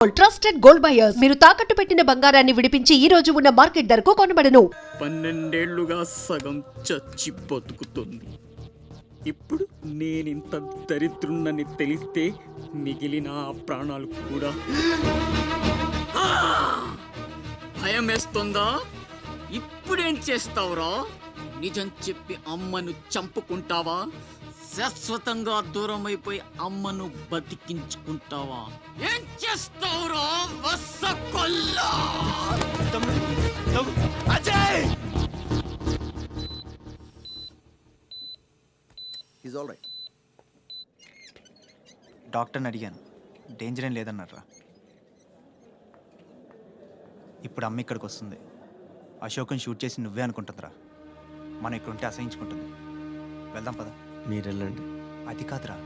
Trusted gold buyers మీరు తాకట్టు పెట్టిన బంగారాన్ని విడిపించి ఈ రోజు ఉన్న మార్కెట్ ధరకు కొనబడను. 12 ఏళ్లుగా సగం చచ్చి బతుకుతుంది. ఇప్పుడు నేనింత దరిద్రున్నని తెలిస్తే మిగిలిన ఆ ప్రాణాలు కూడా భయం వేస్తుందా? ఇప్పుడేం చేస్తావురా? నిజం చెప్పి అమ్మను చంపుకుంటావా? శాశ్వతంగా దూరం అయిపోయి అమ్మను బతికించుకుంటావా? ఏం చేస్తావురా వసకొల్లా? అజయ్! Is all right. డాక్టర్ని అడిగాను, డేంజర్ ఏం లేదన్నారా. ఇప్పుడు అమ్మ ఇక్కడికి వస్తుంది. అశోక్ని షూట్ చేసి నువ్వే అనుకుంటుందిరా. మనం ఇక్కడ ఉంటే అసహించుకుంటుంది. వెళ్దాం పద. మీరు వెళ్ళండి. అది కాదురా,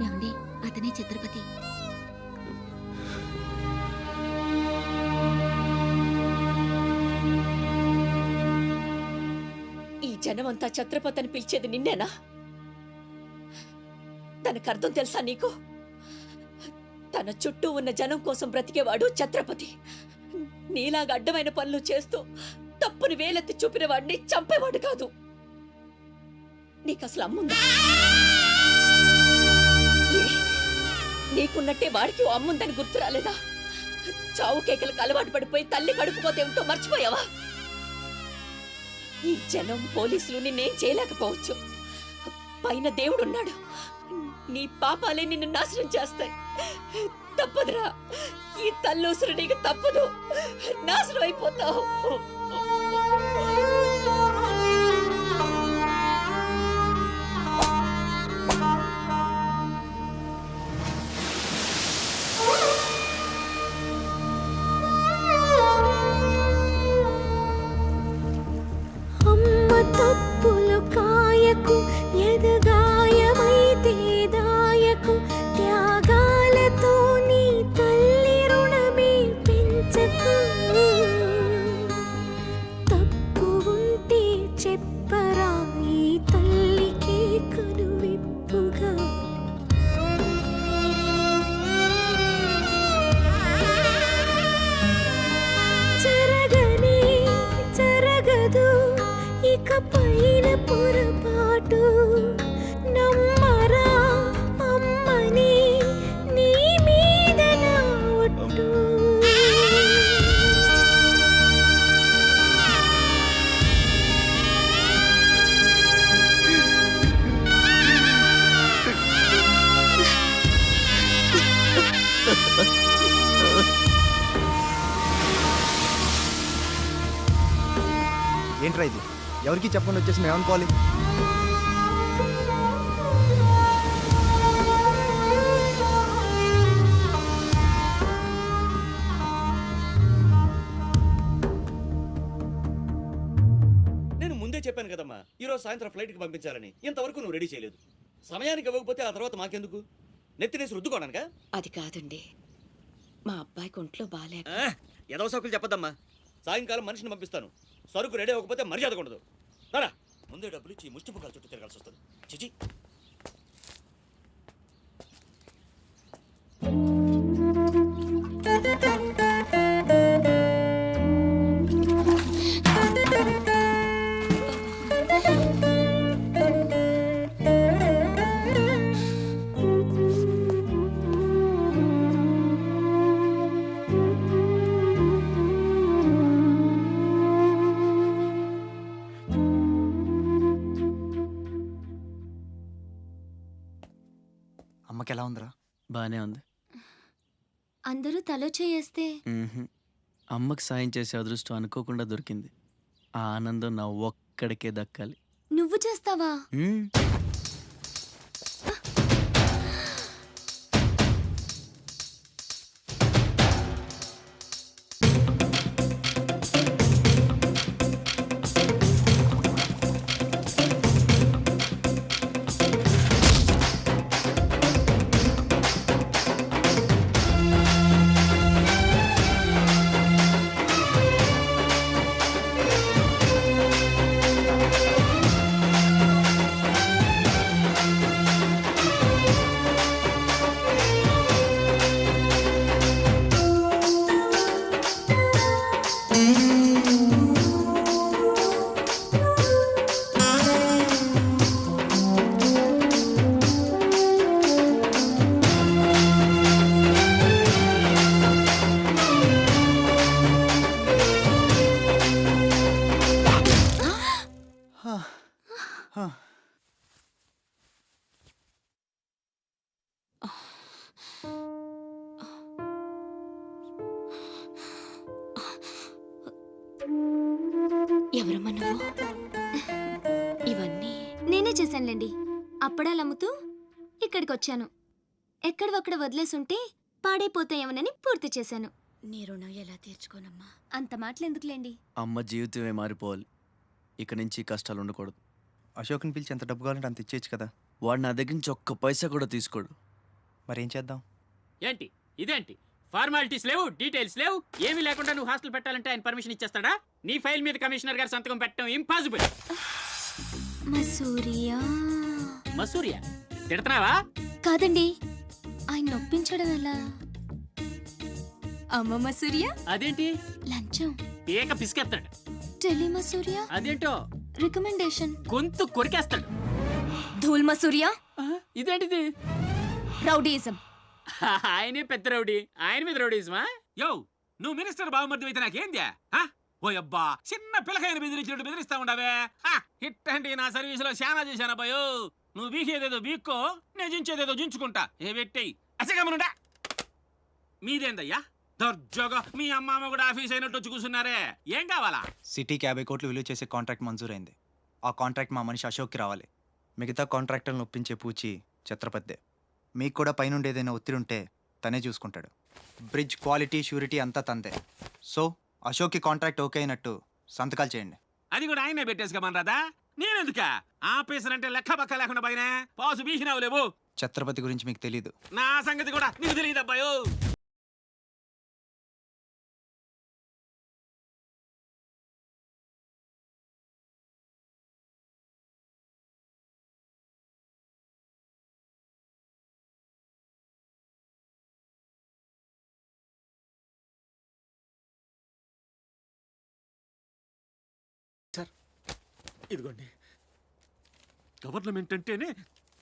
ఏమండి, అతనే ఛత్రపతి. ఈ జనమంతా ఛత్రపతి అని పిలిచేది నిన్నేనా? దానికి అర్థం తెలుసా నీకు? తన చుట్టూ ఉన్న జనం కోసం బ్రతికేవాడు ఛత్రపతి. నీలాగా అడ్డమైన పనులు చేస్తూ తప్పుని వేలెత్తి చూపిన వాడిని చంపేవాడు కాదు. నీకు అసలు అమ్ముందా? నీకున్నట్టే వాడికి ఓ అమ్ముందని గుర్తు రాలేదా? చావు కేకలకు అలవాటు పడిపోయి తల్లి కడుపుపోతే ఉంటో మర్చిపోయావా? ఈ జనం పోలీసులు నిన్నేం చేయలేకపోవచ్చు. పైన దేవుడున్నాడు. నీ పాపాలే నిన్ను నాశనం చేస్తాయి. తప్పదురా, ఈ తల్లూసురు నీకు తప్పదు. నాశనం అయిపోతావు. తప్పులు కాయకు, ఎదగాయమైతే దాయకు, త్యాగాలతో నీ తల్లి రుణమే పెంచకు. తప్పు ఉంటే చెప్పరా, ఈ తల్లికి కనువిప్పుగా. జరగనే జరగదు ఇక పైన పొరపాటు. నమ్మరా అమ్మని, నీ మీద నా ఒట్టు. ఏంట్రా ఇది? ఎవరికి చెప్పకుండా వచ్చేసి మేము ఏమనుకోవాలి? నేను ముందే చెప్పాను కదమ్మా, ఈరోజు సాయంత్రం ఫ్లైట్కి పంపించాలని. ఇంతవరకు నువ్వు రెడీ చేయలేదు. సమయానికి ఇవ్వకపోతే ఆ తర్వాత మాకెందుకు? నెత్తినేసి రుద్దుకోవడానికా? అది కాదండి, మా అబ్బాయికి ఒంట్లో బాలేక. ఏదో సౌకులు చెప్పద్దమ్మా. సాయంకాలం మనిషిని పంపిస్తాను. సరుకు రెడీ అవ్వకపోతే మర్యాద ఉండదు. రారా, ముందే డబ్బులు ఇచ్చి ముష్టి ముఖాలు చుట్టూ తిరగాల్సి వస్తుంది. చిచి. ఎలా ఉందిరా? బానే ఉంది. అందరూ తలో చేయేస్తే మ్మ్హ్మ్. అమ్మకి సాయం చేసే అదృష్టం అనుకోకుండా దొరికింది. ఆ ఆనందం నా ఒక్కడికే దక్కాలి. నువ్వు చేస్తావా? మ్మ్. ఎవరమ్మా నువ్వు? ఇవన్నీ నేనే చేశానులేండి. అప్పడాలు అమ్ముతూ ఇక్కడికి వచ్చాను. ఎక్కడొక్కడ వదిలేసుంటే పాడైపోతాయేమోనని పూర్తి చేశాను. నీ రుణం ఎలా తీర్చుకోనమ్మా? అంత మాటలు ఎందుకులేండి. అమ్మ జీవితమే మారిపోవాలి. ఇక నుంచి ఈ కష్టాలు ఉండకూడదు. అశోక్ని పిలిచి ఎంత డబ్బు కావాలంటే అంత ఇచ్చేయచ్చు కదా. వాడు నా దగ్గర నుంచి ఒక్క పైసా కూడా తీసుకోడు. మరేం చేద్దాం? ఏంటి ఇదేంటి ఫార్మాలిటీస్ లేవు, డీటెయిల్స్ లేవు, ఏమీ లేకుండా నువ్వు హాస్టల్ పెట్టాలంటే ఆయన పర్మిషన్ ఇచ్చేస్తాడా? నీ ఫైల్ మీద కమిషనర్ గారు సంతకం పెట్టడం ఇంపాసిబుల్. మసూరియా మసూరియా తిడుతున్నావా? కాదండి, ఆయన నొప్పించడం ఎలా? అమ్మ మసూరియా అదేంటి లంచం. ఏక పిసికేస్తాడు. టెలి మసూరియా అదేంటో రికమెండేషన్. గొంతు కొరికేస్తాడు. ధూల్ మసూరియా ఇదేంటిది? రౌడీయిజం. ఆయనే పెద్ద రౌడీ, ఆయన మీద రౌడీజమా? యో నువ్వు మినిస్టర్ బావమర్ది అయితే నాకేంద్యా? ఓ అబ్బా చిన్న పిల్లకాయని బెదిరించినట్టు బెదిరిస్తా ఉండవే. ఇట్టండి నా సర్వీసులో శానా చేశానబ్బాయో. నువ్వు బీకేదేదో బీక్కో, నేను జించేదేదో జించుకుంటా. ఏ పెట్టేయి అసగమనుండా. మీదేందయ్యా దర్జోగా మీ అమ్మ కూడా ఆఫీస్ అయినట్టు వచ్చి కూర్చున్నారే, ఏం కావాలా? సిటీకి 50 కోట్లు విలువ చేసే కాంట్రాక్ట్ మంజూరైంది. ఆ కాంట్రాక్ట్ మా మనిషి అశోక్కి రావాలి. మిగతా కాంట్రాక్టర్లను ఒప్పించే పూచి ఛత్రపతిదే. మీకు కూడా పైనుండి ఏదైనా ఒత్తిడి ఉంటే తనే చూసుకుంటాడు. బ్రిడ్జ్ క్వాలిటీ షూరిటీ అంతా తందే. సో అశోక్కి కాంట్రాక్ట్ ఓకే అయినట్టు సంతకాలు చేయండి. అది కూడా ఆయనే పెట్టేసుకోమనరాదా? నేనెందుక ఆఫీసర్ అంటే లెక్క పక్క లేకుండా పైన పాసు బీసినావు లేవు. ఛత్రపతి గురించి మీకు తెలీదు. నా సంగతి కూడా నీకు తెలియదు అబ్బాయో. ఇదిగోండి, గవర్నమెంట్ అంటేనే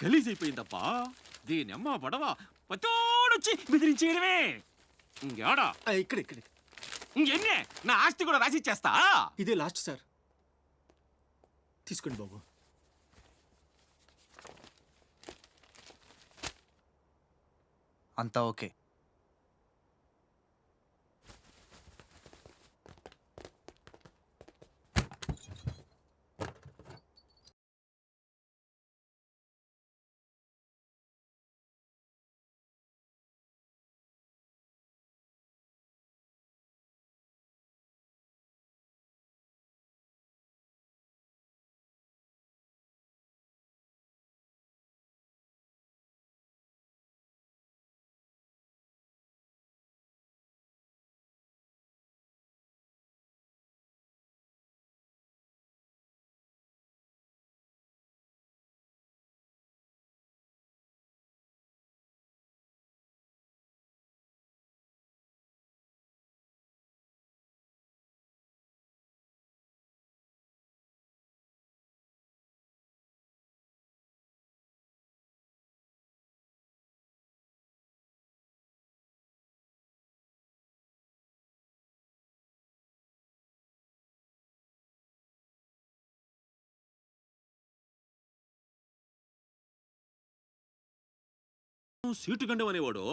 గలీజ్ అయిపోయిందబ్బా. దీని అమ్మ పడవ పతోడొచ్చి బెదిరించేయడమే. ఇంకేడా ఇక్కడ ఇక్కడ ఇంకెన్నే నా ఆస్తి కూడా రాసిచ్చేస్తా. ఇదే లాస్ట్ సార్, తీసుకోండి బాబు. అంతా ఓకే. సీటు గండం అనేవాడు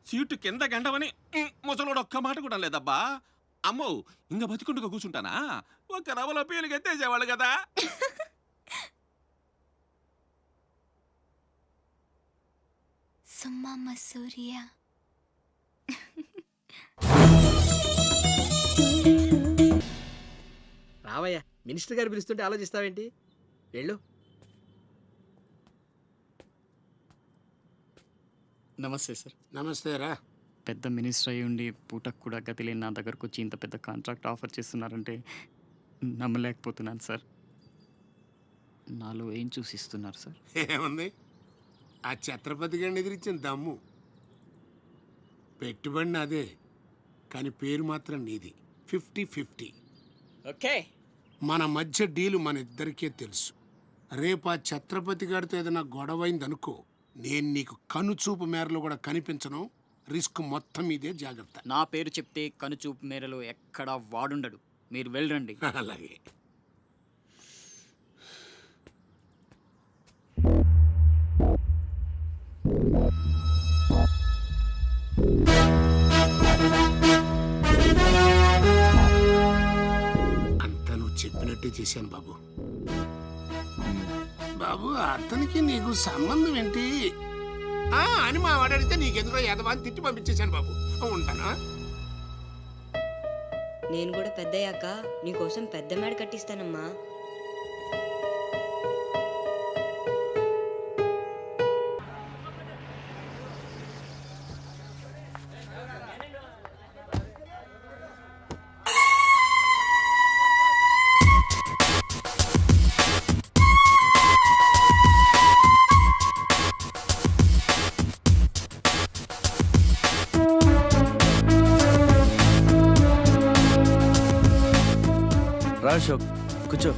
సీటు కింద గండమని ముసలోడు ఒక్క మాట కూడా లేదబ్బా. అమ్మో ఇంకా బతికుండగా కూర్చుంటానా? ఒక రవలో పీలికి ఎత్తేసేవాళ్ళు కదా. సుమ్మా మసూరియా. రావయ్యా, మినిస్టర్ గారు పిలుస్తుంటే ఆలోచిస్తావేంటి? వెళ్ళు. నమస్తే సార్. నమస్తే రా. పెద్ద మినిస్టర్ అయ్యి ఉండి పూటకు కూడా గతి లేని నా దగ్గరకు వచ్చి ఇంత పెద్ద కాంట్రాక్ట్ ఆఫర్ చేస్తున్నారంటే నమ్మలేకపోతున్నాను సార్. నాలో ఏం చూసిస్తున్నారు సార్? ఏముంది, ఆ ఛత్రపతి గారిని ఎదిరించిన దమ్ము. పెట్టుబడిని అదే, కానీ పేరు మాత్రం నీది. 50-50. ఓకే, మన మధ్య డీలు మన ఇద్దరికే తెలుసు. రేపు ఆ ఛత్రపతి గారితో ఏదైనా గొడవైందనుకో, నేను నీకు కనుచూపు మేరలో కూడా కనిపించను. రిస్క్ మొత్తం ఇదే, జాగ్రత్త. నా పేరు చెప్తే కనుచూపు మేరలో ఎక్కడా వాడుండడు. మీరు వెళ్ళండి. అలాగే. అంతా నువ్వు చెప్పినట్టే చేశాను బాబు. బాబు, అతనికి నీకు సంబంధం ఏంటి అని మా వాడు అడిగితే నీకెందుకో యదవాన్ని తిట్టి పంపించేశాను బాబు. ఉంటానా? నేను కూడా పెద్దయ్యాక నీకోసం పెద్ద మేడ కట్టిస్తానమ్మా. రా అశోక్, కూర్చో.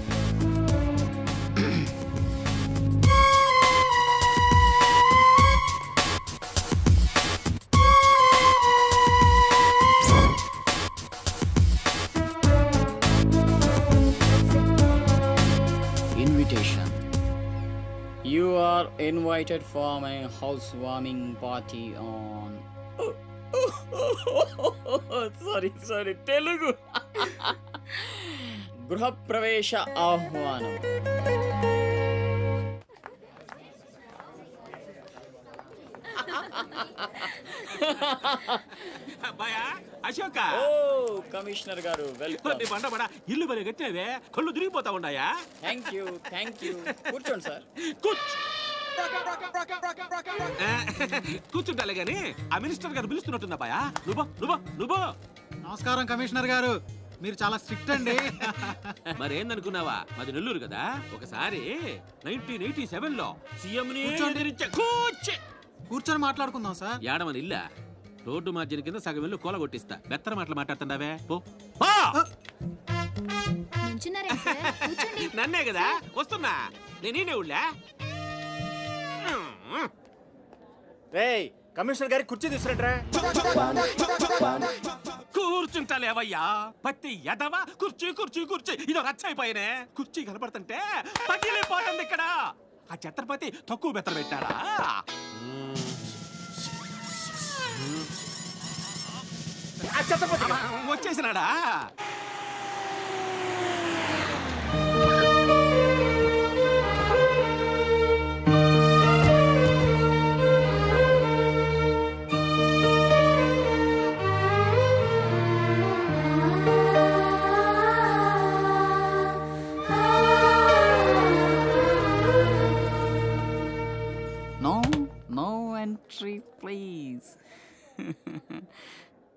Invitation. You are invited for my housewarming party on. Sorry, Telugu. గృహప్రవేశ ఆహ్వానం. అబ్బాయా అశోక. ఓ కమిషనర్ గారు, వెల్కమ్. బండ ఇల్లు బలి కట్టినవే, కళ్ళు తిరిగిపోతా ఉన్నాయా? Thank you. కూర్చోండి సార్. కూర్చుంటాలే గాని ఆ మినిస్టర్ గారు పిలుస్తున్నట్టుంది అబ్బాయా. నువ్వు నమస్కారం కమిషనర్ గారు, మీరు చాలా స్ట్రిక్ట్ అండి. మరేందనుకున్నావా, మాది నెల్లూరు కదా. ఒకసారి 1987లో సీఎం కూర్చొని మాట్లాడుకుందాం సార్. ఏడమని ఇల్లా రోడ్డు మార్జిన్ కింద సగం ఇల్లు కూల కొట్టిస్తా. బెత్తర మాటలు మాట్లాడుతున్నావే. నుంచున్నారా సార్? కూర్చోండి. నన్నే కదా వస్తున్నా. నేనే ఊళ్ళా. రేయ్, కమిషనర్ గారికి కుర్చీ తీసుకురంట్రా. కూర్చుంటాలేవయ్యా, పత్తి ఎదవా. కుర్చీ ఇదో రచ్చైపోయినే. కుర్చీ కనపడుతుంటే పగిలిపోతుంది ఇక్కడ. ఆ ఛత్రపతి తక్కువ బెత్తర పెట్టాడా? వచ్చేసినాడా? No entry please.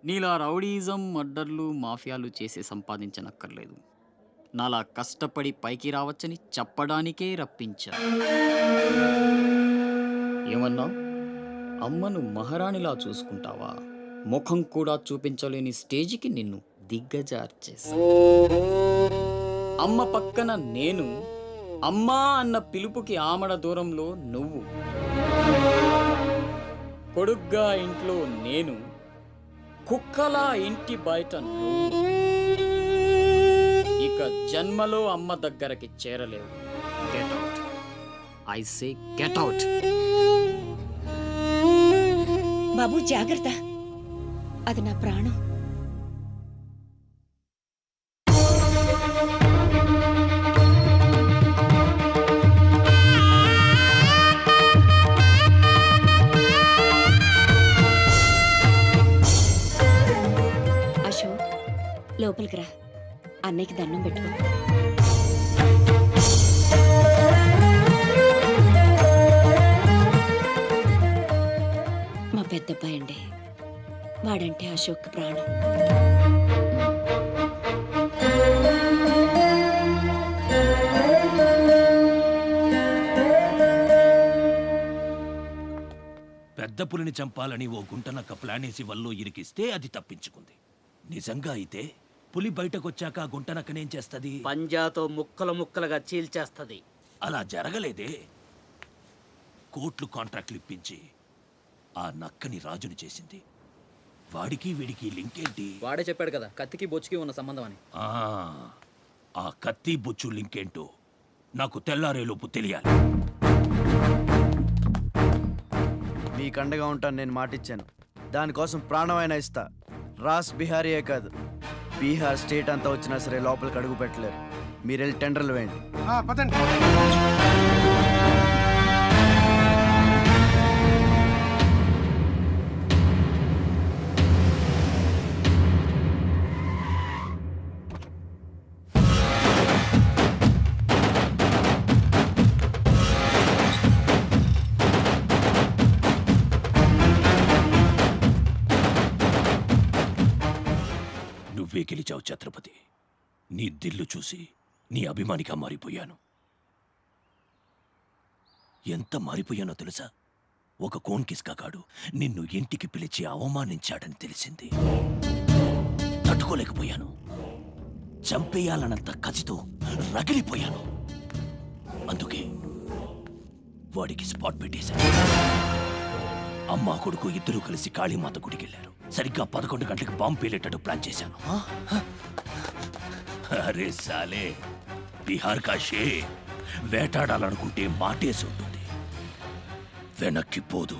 నీలా రౌడీజం, మర్డర్లు, మాఫియాలు చేసి సంపాదించనక్కర్లేదు. నాలా కష్టపడి పైకి రావచ్చని చెప్పడానికే రప్పించా. ఏమన్నా, అమ్మను మహారాణిలా చూసుకుంటావా? ముఖం కూడా చూపించలేని స్టేజికి నిన్ను దిగ్గజార్చేసా. అమ్మ పక్కన నేను, అమ్మా అన్న పిలుపుకి ఆమడ దూరంలో నువ్వు. కొడుగ్గా ఇంట్లో నేను, కుక్కలా ఇంటి బయట నువ్వు. ఇక జన్మలో అమ్మ దగ్గరకి చేరలేవు. Get out. I say get out. బాబు జాగ్రత్త, అది నా ప్రాణం. అశోక్, లోపలికి రా, అన్నయ్యకి దండం పెట్టుకో. మా పెద్దబ్బాయి అండి, వాడంటే అశోక్ ప్రాణం. పెద్ద పులిని చంపాలని ఓ గుంటనక్క ప్లానేసి వల్లో ఇరికిస్తే అది తప్పించుకుంది. నిజంగా అయితే పులి బయటకొచ్చాక ఆ గుంటనక్కనేం చేస్తది? పంజాతో ముక్కలు ముక్కలుగా చీల్చేస్తది. అలా జరగలేదే. కోట్లు కాంట్రాక్ట్లు ఇప్పించి ఆ నక్కని రాజుని చేసింది. వాడికి వీడికి లింక్ ఏంటి? వాడే చెప్పాడు కదా కత్తికి బొచ్చుకి ఉన్న సంబంధం అని. ఆ కత్తి బొచ్చు లింక్ ఏంటో నాకు తెల్లారేలోపు తెలియాలి. మీకు అండగా ఉంటాను, నేను మాటిచ్చాను. దానికోసం ప్రాణమైనా ఇస్తా. రాస్ బిహారీయే కాదు, బీహార్ స్టేట్ అంతా వచ్చినా సరే లోపలికి అడుగు పెట్టలేరు. మీరు వెళ్ళి టెండర్లు వేయండి. పదండి. నువ్వే గెలిచావు ఛత్రపతి. నీ దిల్లు చూసి నీ అభిమానిగా మారిపోయాను. ఎంత మారిపోయానో తెలుసా? ఒక కోన్ కిస్కాగాడు నిన్ను ఇంటికి పిలిచి అవమానించాడని తెలిసింది. తట్టుకోలేకపోయాను. చంపేయాలన్నంత కసితో రగిలిపోయాను. అందుకే వాడికి స్పాట్ పెట్టేశాను. అమ్మా కొడుకు ఇద్దరూ కలిసి కాళీమాత గుడికెళ్లారు. సరిగ్గా 11 గంటలకు బాంబు పేలేటట్టు ప్లాన్ చేశాను. అరే సాలే, బీహార్ కా షేర్ వేటాడాలనుకుంటే మాటేసి ఉంటుంది, వెనక్కి పోదు.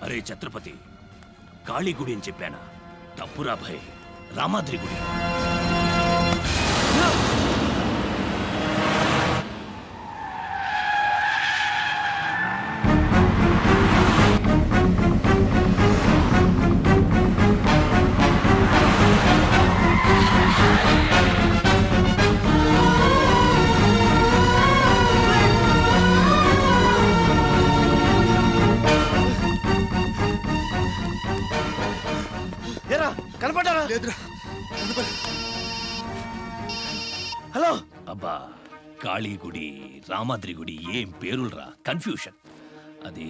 అరే ఛత్రపతి, కాళీ గుడి అని చెప్పానా? తప్పురా భయ్, రామాద్రి గుడి. కనపడ్డారా? హలో. అబ్బా, కాళీ గుడి, రామాద్రి గుడి ఏం పేరులరా, కన్ఫ్యూషన్. అది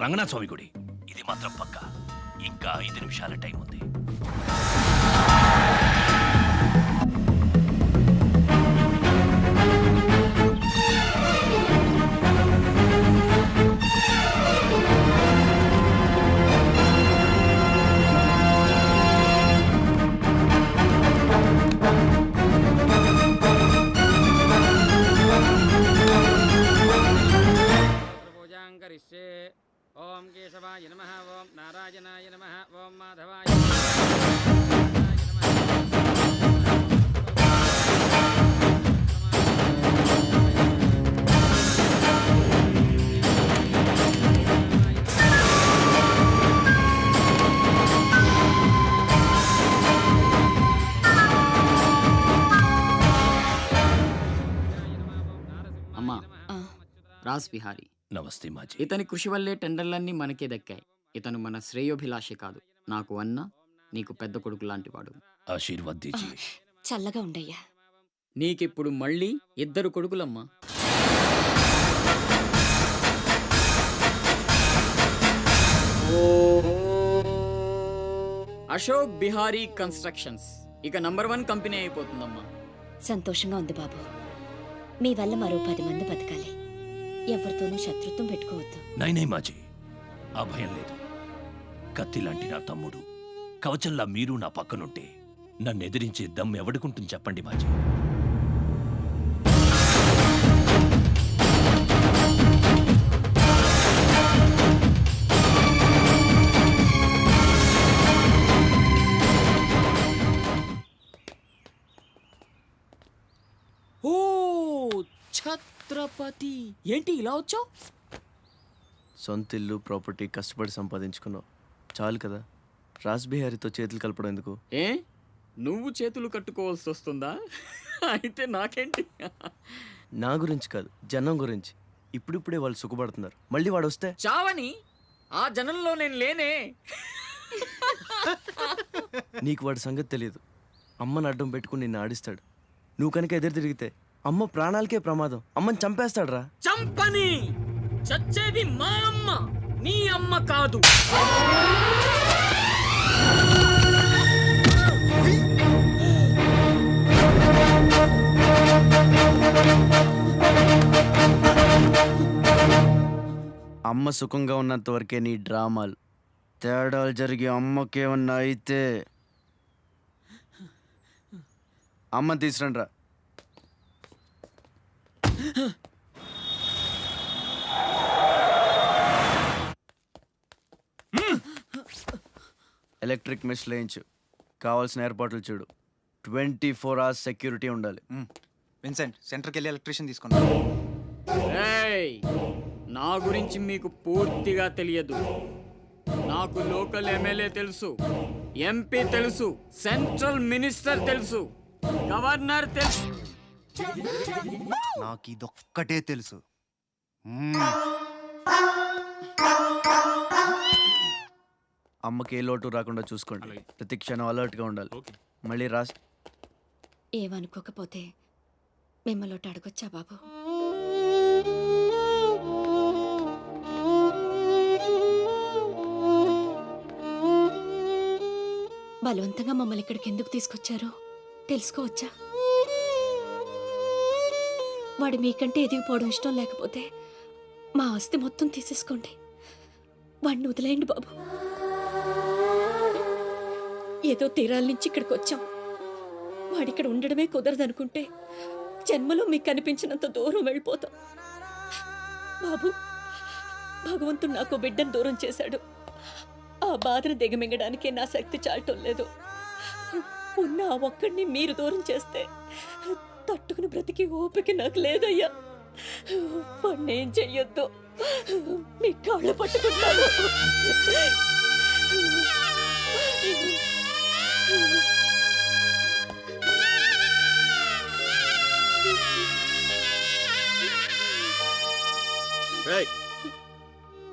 రంగనాథ స్వామి గుడి. ఇది మాత్రం పక్కా. ఇంకా 5 నిమిషాల టైం ఉంది. ఓం కేశవాయ నమః, ఓం నారాయణాయ నమః, ఓం మాధవాయ అమ్మా, రాస్ బిహారీ. నమస్తే మాజీ. ఇతని కృషి వల్లే టెండర్లన్నీ మనకే దక్కాయి. ఇతను మన శ్రేయోభిలాషి కాదు, నాకు అన్న, నీకు పెద్ద కొడుకు లాంటివాడు. ఆశీర్వాద్ దీజియే. చల్లగా ఉండయ్యా. నీకిప్పుడు మళ్ళీ 2 కొడుకులమ్మా. అశోక్ బిహారీ కన్స్ట్రక్షన్స్ ఇక #1 కంపెనీ అయిపోతుందమ్మా. సంతోషంగా ఉంది బాబు. మీ వల్ల మరో 10 మంది బతకాలి. ఎవరితోనూ శత్రుత్వం పెట్టుకోవద్దు. నైనే మాజీ, ఆ భయం లేదు. కత్తి లాంటి నా తమ్ముడు, కవచంలా మీరు నా పక్కనుంటే నన్ను ఎదిరించే దమ్ ఎవడుకుంటుంది చెప్పండి మాజీ. ఓ ఛత్రపతి, ఏంటి ఇలా వచ్చావు? సొంత ఇల్లు ప్రాపర్టీ కష్టపడి సంపాదించుకున్నావు, చాలు కదా. రాస్ బిహారీతో చేతులు కలపడం ఎందుకు? ఏ నువ్వు చేతులు కట్టుకోవాల్సి వస్తుందా? అయితే నాకేంటి? నా గురించి కాదు, జనం గురించి. ఇప్పుడిప్పుడే వాళ్ళు సుఖపడుతున్నారు, మళ్ళీ వాడు వస్తే చావని ఆ జనంలో నేను లేనే. నీకు వాడి సంగతి తెలియదు. అమ్మని అడ్డం పెట్టుకుని నిన్ను ఆడిస్తాడు. నువ్వు కనుక ఎదురు తిరిగితే అమ్మ ప్రాణాలకే ప్రమాదం. అమ్మని చంపేస్తాడు రా. చంపని, చచ్చేది మా అమ్మ, నీ అమ్మ కాదు. అమ్మ సుఖంగా ఉన్నంత వరకే నీ డ్రామాలు. తేడాలు జరిగి అమ్మకేమన్నా అయితే అమ్మని తీసురండి రా. ఎలక్ట్రిక్ మెష్ లేయించు, కావాల్సిన ఏర్పాట్లు చూడు. 24 hours సెక్యూరిటీ ఉండాలి. విన్సెంట్, సెంటర్కి వెళ్ళి ఎలక్ట్రీషియన్ తీసుకున్నా. ఏయ్, నా గురించి మీకు పూర్తిగా తెలియదు. నాకు లోకల్ ఎమ్మెల్యే తెలుసు, ఎంపీ తెలుసు, సెంట్రల్ మినిస్టర్ తెలుసు, గవర్నర్ తెలుసు. నాకు ఇదొక్కటే తెలుసు. అమ్మకి ఏ లోటు రాకుండా చూసుకోండి. ప్రతి క్షణం అలర్ట్గా ఉండాలి. మళ్ళీ రాస్ ఏమనుకోకపోతే మిమ్మల్ని అడగొచ్చా బాబు? బలవంతంగా మమ్మల్ని ఇక్కడికి ఎందుకు తీసుకొచ్చారో తెలుసుకోవచ్చా? వాడు మీకంటే ఎదిగిపోవడం ఇష్టం లేకపోతే మా ఆస్తి మొత్తం తీసేసుకోండి. వాడిని వదిలేయండి బాబు. ఏదో తీరాల నుంచి ఇక్కడికి వచ్చాం. వాడిక్కడ ఉండడమే కుదరదనుకుంటే జన్మలో మీకు కనిపించినంత దూరం వెళ్ళిపోతాం. బాబు, భగవంతుడు నాకు బిడ్డను దూరం చేశాడు. ఆ బాధను దిగమింగడానికే నా శక్తి చాలటం లేదు. ఉన్న ఆ ఒక్కడిని మీరు దూరం చేస్తే తట్టుకుని బ్రతికి ఓపిక నాకు లేదయ్యా. వాణ్ణేం చెయ్యొద్దు, మీ కాళ్ళు పట్టుకుంటాను.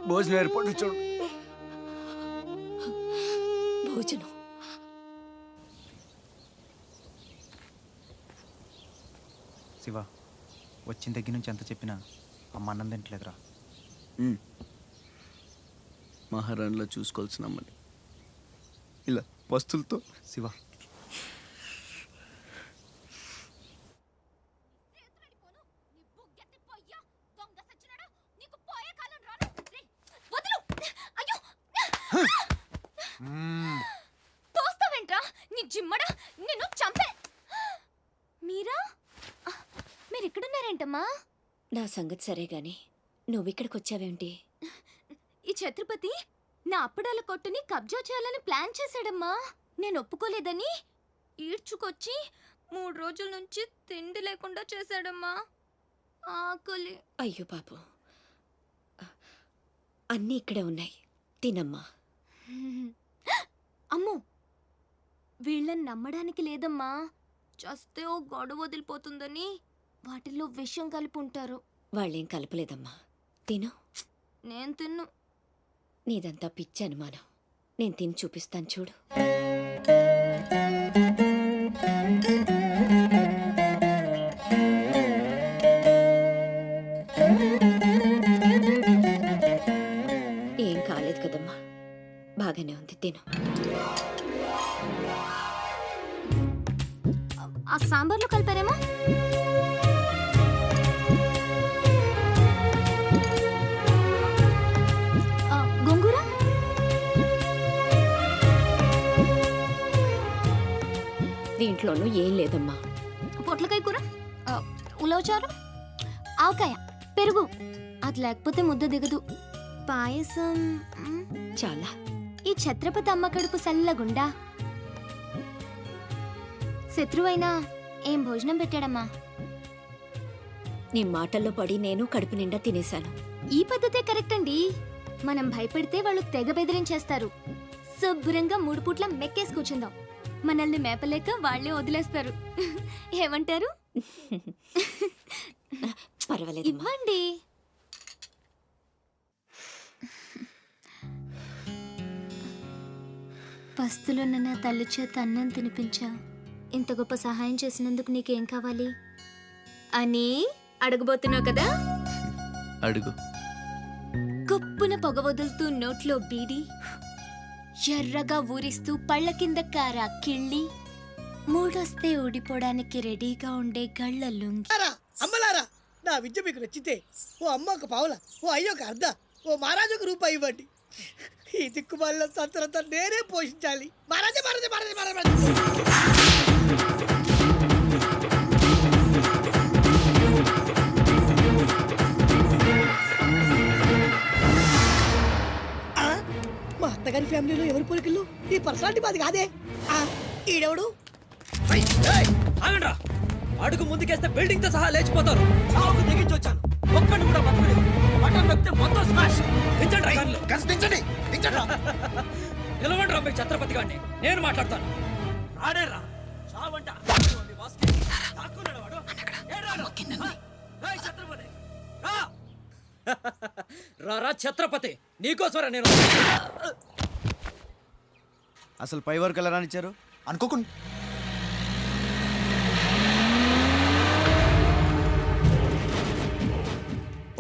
భోజనం ఏర్పాటు చూడు. భోజనం శివ, వచ్చిన దగ్గర నుంచి ఎంత చెప్పినా అమ్మ అన్నం తింటలేదురా. మహారాణిలో చూసుకోవాల్సిన అమ్మని ఇలా వస్తువులతో. శివ, తోస్తావేంట్రా నీ జిమ్మడా, నిన్ను చంపే. మీరా, మీరిక్కడున్నారేంటమ్మా? నా సంగతి సరే గాని నువ్విక్కడికి వచ్చావేంటి? ఈ ఛత్రపతి నా అప్పడాల కొట్టుని కబ్జా చేయాలని ప్లాన్ చేశాడమ్మా. నేను ఒప్పుకోలేదని ఈడ్చుకొచ్చి 3 రోజుల నుంచి తిండి లేకుండా చేశాడమ్మా. ఆకలి. అయ్యో పాపం, అన్నీ ఇక్కడే ఉన్నాయి, తినమ్మా. అమ్మో, వీళ్ళని నమ్మడానికి లేదమ్మా. చస్తే ఓ గొడవ వదిలిపోతుందని వాటిల్లో విషయం కలిపి ఉంటారు. వాళ్ళేం కలపలేదమ్మా, తిను. నేను తిన్ను. నీదంతా పిచ్చి అనుమానం. నేను తిని చూపిస్తాను చూడు. ఏం కాలేదు కదమ్మా, బాగానే ఉంది, తిను. ఆ సాంబార్లో కలిపారేమో. గోంగూర, దీంట్లోనూ ఏం లేదమ్మా. పొట్లకాయ కూర, ఉలవచారు, ఆవకాయ, పెరుగు. అది లేకపోతే ముద్ద దిగదు. పాయసం చాలా. ఈ ఛత్రపతి అమ్మ కడుపు సల్లగుండా. శత్రువైనా ఏం భోజనం పెట్టాడమ్మా. నీ మాటల్లో పడి నేను కడుపు నిండా తినేశాను. ఈ పద్ధతే కరెక్ట్ అండి. మనం భయపడితే వాళ్ళు తెగ బెదిరించేస్తారు. శుభ్రంగా 3 పూట్ల మెక్కేసి కూర్చుందాం. మనల్ని మేపలేక వాళ్ళే వదిలేస్తారు. ఏమంటారు? పర్వాలేదు. ఇవ్వండి. పస్తులున్న నా తల్లి చేత అన్నం తినిపించా. ఇంత గొప్ప సహాయం చేసినందుకు నీకేం కావాలి అని అడగబోతున్నావు కదా? అడుగు. గొప్పున పొగ వదులుతూ నోట్లో బీడి, ఎర్రగా ఊరిస్తూ పళ్ళ కింద కారా కిళ్ళి, మూడొస్తే ఊడిపోవడానికి రెడీగా ఉండే గళ్ళ లుంగి. అమ్మలారా, నా విద్య మీకు నచ్చితే ఓ అమ్మ ఒక పావుల, ఓ అయ్య ఒక అర్ధ, ఓ మహారాజు ఒక రూపాయి ఇవ్వండి. ఈ దిక్కుమాలిన సంతరంతా నేనే పోషించాలి. మహారాజా మహారాజా మహారాజా మహారాజా. మా అత్తగారి ఫ్యామిలీలో ఎవరి పోలికలు? ఈ పర్సనాలిటీ మాది కాదే. ఈడెవడు? అడుగు ముందుకేస్తే బిల్డింగ్ తో సహా లేచిపోతారు. చావుకు తెగించి వచ్చాను. ఒక్కడిని కూడా బతకలేదు. బటన్ నొక్కితే మొత్తం స్మాష్. దించండి కార్లు. దించండి. నిలవండి రా మీ ఛత్రపతి గారిని. నేను మాట్లాడతాను. రాడేరా చావంట. రా ఛత్రపతి, నీకోసరా నేను. అసలు పై వరకు ఎలా రానిచ్చారు అనుకోకుండా.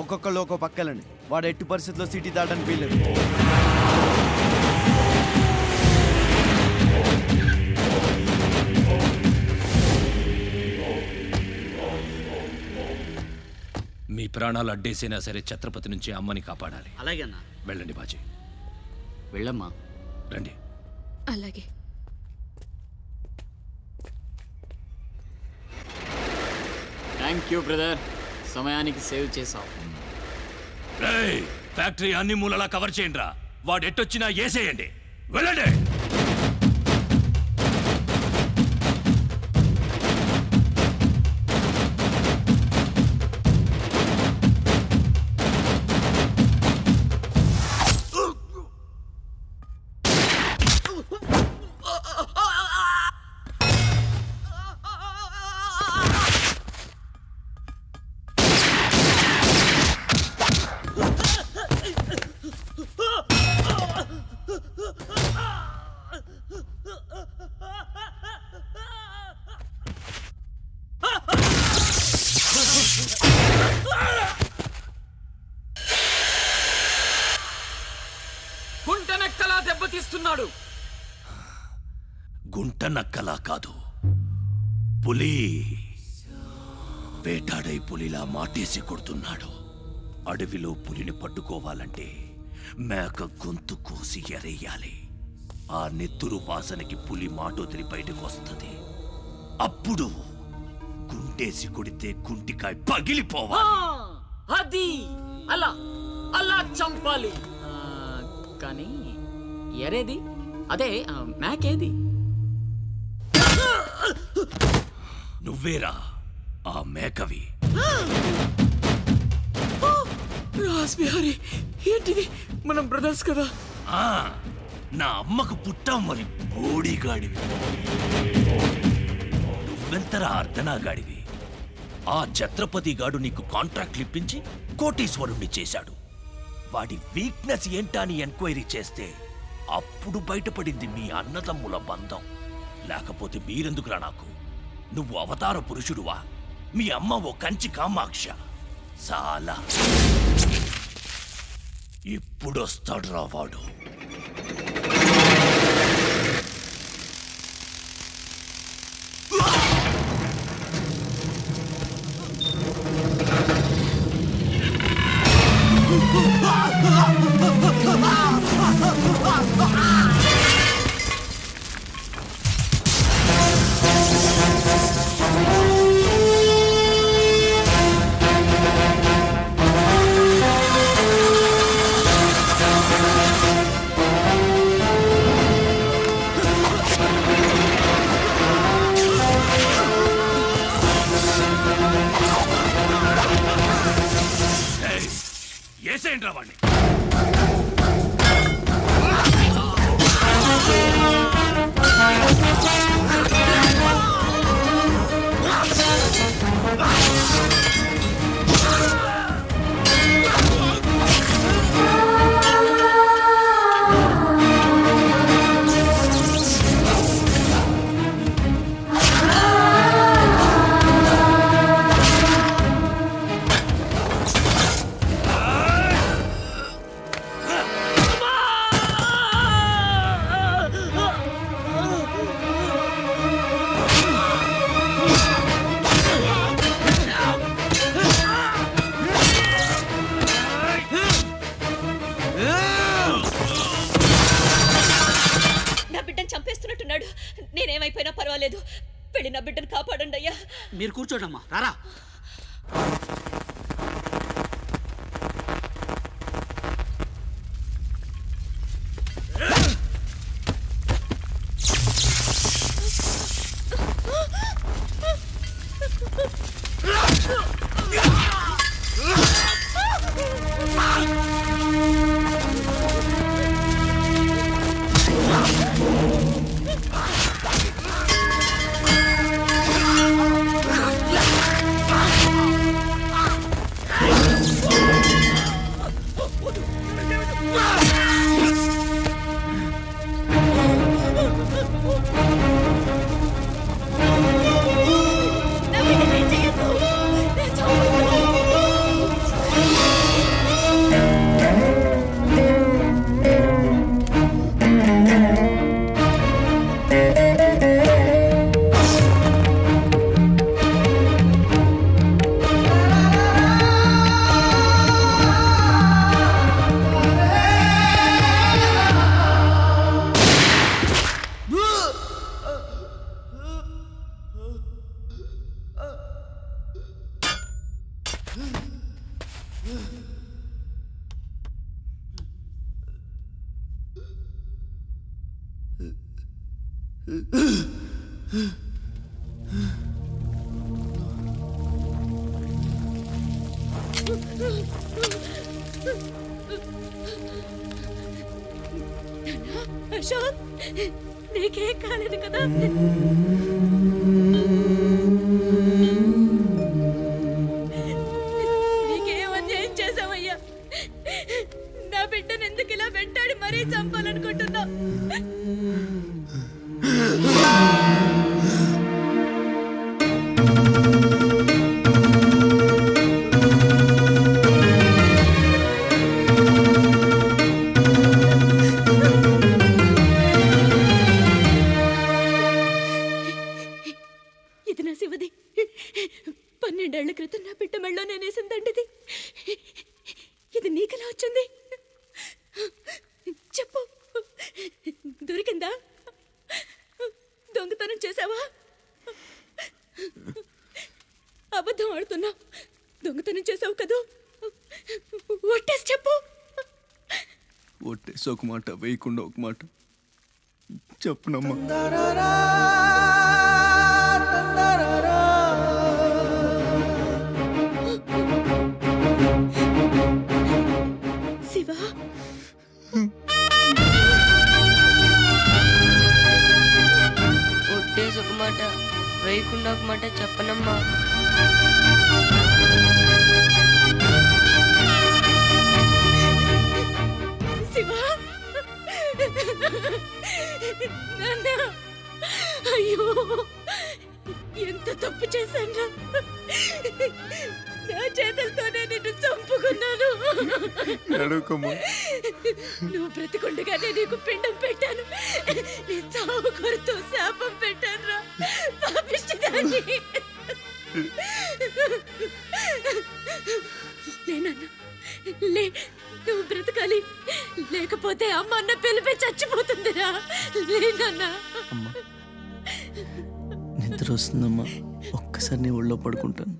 ఒక్కొక్కళ్ళు ఒక్కో పక్కలండి. వాడు ఎట్టి పరిస్థితుల్లో సిటీ దాటడానికి వీల్లేదు. మీ ప్రాణాలు అడ్డేసినా సరే ఛత్రపతి నుంచి అమ్మని కాపాడాలి. అలాగే అన్న. వెళ్ళండి బాజీ. వెళ్ళమ్మా. రండి. అలాగే. థ్యాంక్ యూ బ్రదర్, సమయానికి సేవ్ చేసావు. ఫ్యాక్టరీ అన్ని మూలలా కవర్ చేయండి రా. వాడు ఎట్టొచ్చినా ఏసేయండి. వెళ్ళండి. గుంటనక్కలా దెబ్బతీస్తున్నాడు. గుంట నక్కలా కాదు, పులి వేటాడై పులిలా మాటేసి కొడుతున్నాడు. అడవిలో పులిని పట్టుకోవాలంటే మేక గొంతు కోసి ఎరేయాలి. ఆ నెత్తురు వాసనకి పులి మాటొదిలి బయటకు వస్తుంది. అప్పుడు గుంటేసి కొడితే గుంటికాయ పగిలిపోవాలి. అది అలా అలా చంపాలి. కానీ ఎరేది? అదే మేకేది? నువ్వేరా ఆ మేకవి. రాస్బిహారీ, ఏంటిది? మనం బ్రదర్స్ కదా. నా అమ్మకు పుట్టాం మరి బోడిగాడివి. నువ్వెంతరా అర్ధనాగాడివి. ఆ ఛత్రపతి గాడు నీకు కాంట్రాక్ట్లు ఇప్పించి కోటీశ్వరుణ్ణి చేశాడు. వాడి వీక్నెస్ ఏంటా అని ఎంక్వైరీ చేస్తే అప్పుడు బయటపడింది మీ అన్నదమ్ముల బంధం. లేకపోతే మీరెందుకురా నాకు? నువ్వు అవతార పురుషుడువా? మీ అమ్మ ఓ కంచి కామాక్ష. చాలా ఇప్పుడొస్తాడు రా వాడు. ఏసేంట్రా వాడిని. నా బిడ్డను చంపేస్తున్నట్టున్నాడు. నేనేమైపోయినా పర్వాలేదు, వెళ్ళి నా బిడ్డను కాపాడండి అయ్యా. మీరు కూర్చోండమ్మా, రారా. నా బిడ్డను ఏం చెయ్యొద్దు. నేను చంపను. అశోక్, నీకేం కాలేదు కదా? నీకేం అన్యాయం చేసావయ్యా? నా బిడ్డను ఎందుకు ఇలా వెంటాడి మరీ చంపాలనుకుంటున్నావు? ఇది నా శివది. 12 ఏళ్ల క్రితం నా బిడ్డ మెళ్ళో నేనేసిందండిది. ఇది నీకెలా వచ్చింది? చెప్పు, దొరికిందా? దొంగతనం చేసావా? అబద్ధం ఆడుతున్నా. దొంగతనం చేసావు కదూ? ఒట్టేసి చెప్పు. ఒట్టేసి ఒక మాట, వేయకుండా ఒక మాట చెప్పునమ్మా. శివ, ఒట్టేసి ఒక మాట, వేయకుండా ఒక మాట చెప్పనమ్మా. శివ, నాన్న, అయ్యో ఎంత తప్పు చేశాను. నా చేతులతోనే నిన్ను చంపుకున్నాను. నువ్వు బ్రతికుండగానే నీకు పిండం పెట్టాను. నీ చావు కొరతో శాపం పెట్టాను రా పాపిష్టిదాన్ని. లేనన్నా, లే, నువ్వు బ్రతకాలి. లేకపోతే అమ్మ అన్న పిలిపి చచ్చిపోతుందిరా. లేనన్నా. అమ్మా, నిద్ర వస్తుందమ్మా, ఒక్కసారి నీ ఒళ్ళో పడుకుంటాను.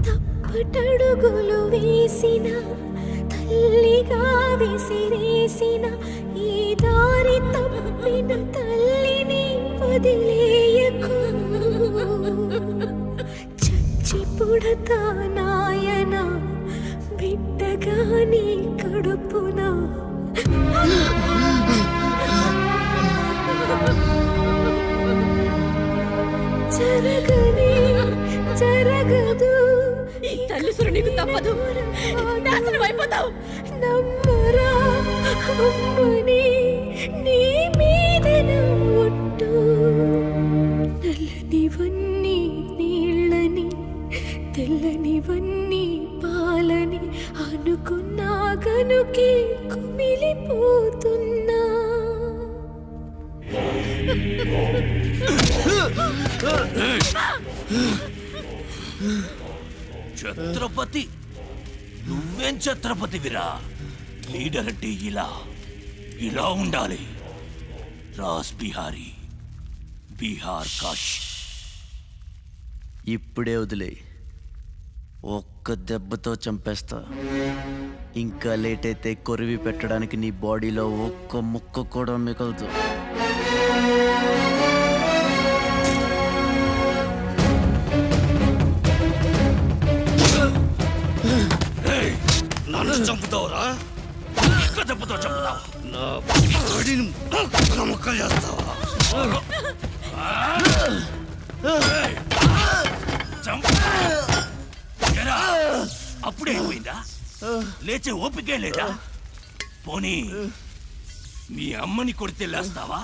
తప్పటడుగులు వేసిన తల్లిగా విసిరేసిన ఈ దారి తప్పిన తల్లిని వదిలేయకు చచ్చి పుడతా నాయన బిడ్డగా నీ కడుపున జరగనే జరగదు ఈ తల్లిసురు నీకు తప్పదు, నాశనం అయిపోతావు. నమ్మరా అమ్మని నీ మీద ఒట్టు నల్లనివన్నీ నీళ్ళని తెల్లనివన్నీ పాలని అనుకున్నా గనుకే కుమిలిపోతున్నా. ఛత్రపతి, నువ్వేం ఛత్రపతివిరా? లీడర్ అంటే ఇలా ఉండాలి. రాస్ బిహారీ, బీహార్ కాష్. ఇప్పుడే వదిలే, ఒక్క దెబ్బతో చంపేస్తా. ఇంకా లేట్ అయితే కొరివి పెట్టడానికి నీ బాడీలో ఒక్క ముక్క కూడా మిగలదు. నన్ను చంపుతావురా? ఒక్క దెబ్బతో చంపుతావా? నా బాడీని ముక్కలు చేస్తావా? అప్పుడే అయిపోయిందా? లేచే ఓపికే లేదా? పోనీ మీ అమ్మని కొడితే లేస్తావా?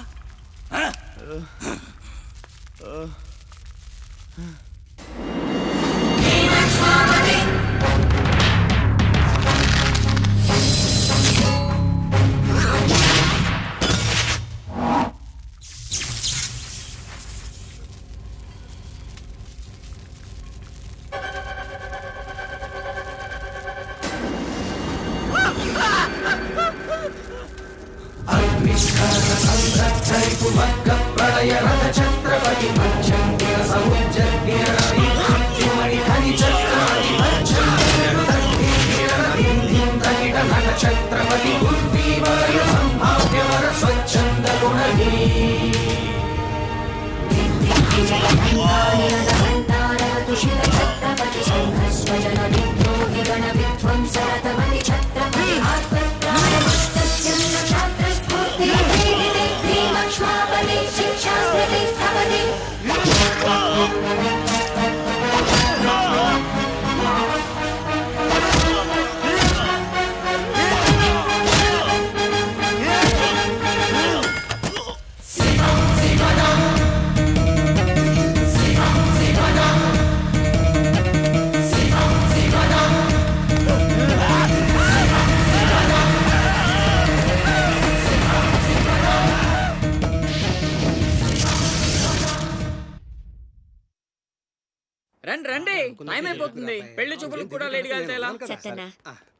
రండి రండి, టైం అయిపోతుంది. పెళ్లి చూపులకు కూడా లేట్ గా ఎలా? సత్తన్న,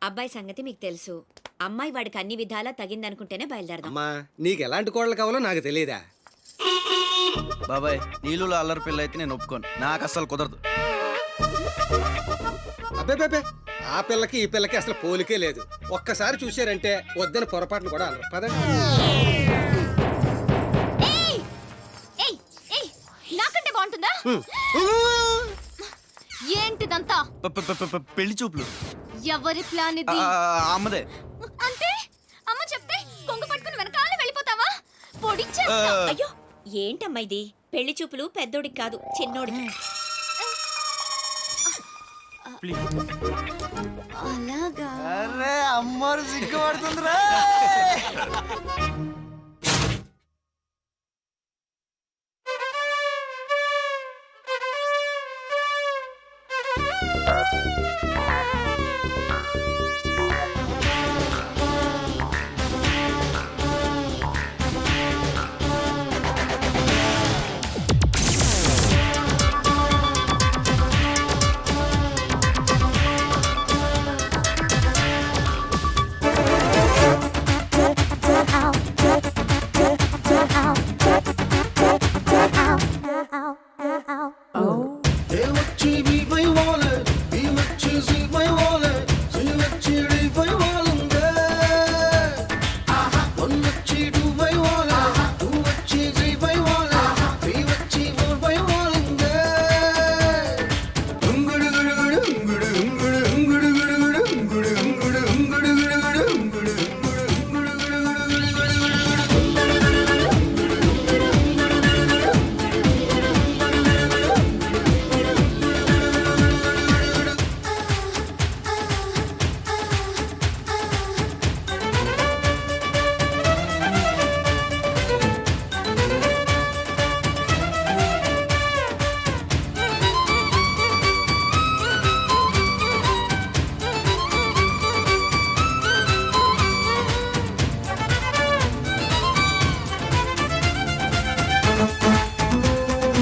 అబ్బాయి సంగతి మీకు తెలుసు. అమ్మాయి వాడికి అన్ని విధాలా తగిందనుకుంటేనే బయలుదేరదాం. అమ్మా, నీకు ఎలాంటి కోడలు కావాలో నాకు తెలియదా? బాబాయ్, నీళ్ళు అల్లరి పిల్ల అయితే నేను ఒప్పుకోను. నాకు అస్సలు కుదరదు. అబ్బే, ఆ పిల్లకి ఈ పిల్లకి అసలు పోలికే లేదు. ఒక్కసారి చూశారంటే వద్దని పొరపాటును కూడా అన్నారు. పదండి. నాకంటే బాగుంటుందా? ఏంటిదంతా? పెళ్లి చూపులు. ఎవరి ప్లాన్ ఇది? అమ్మదే. అంటే అమ్మ చెప్తే కొంగు పట్టుకుని వెనకాల వెళ్ళిపోతావా? పొడిచేస్తా. అయ్యో, ఏంటమ్మా ఇది? పెళ్లి చూపులు పెద్దోడికి కాదు, చిన్నోడికి. అలాగా? అరే అమ్మారు సిగ్గుపడుతుందిరా.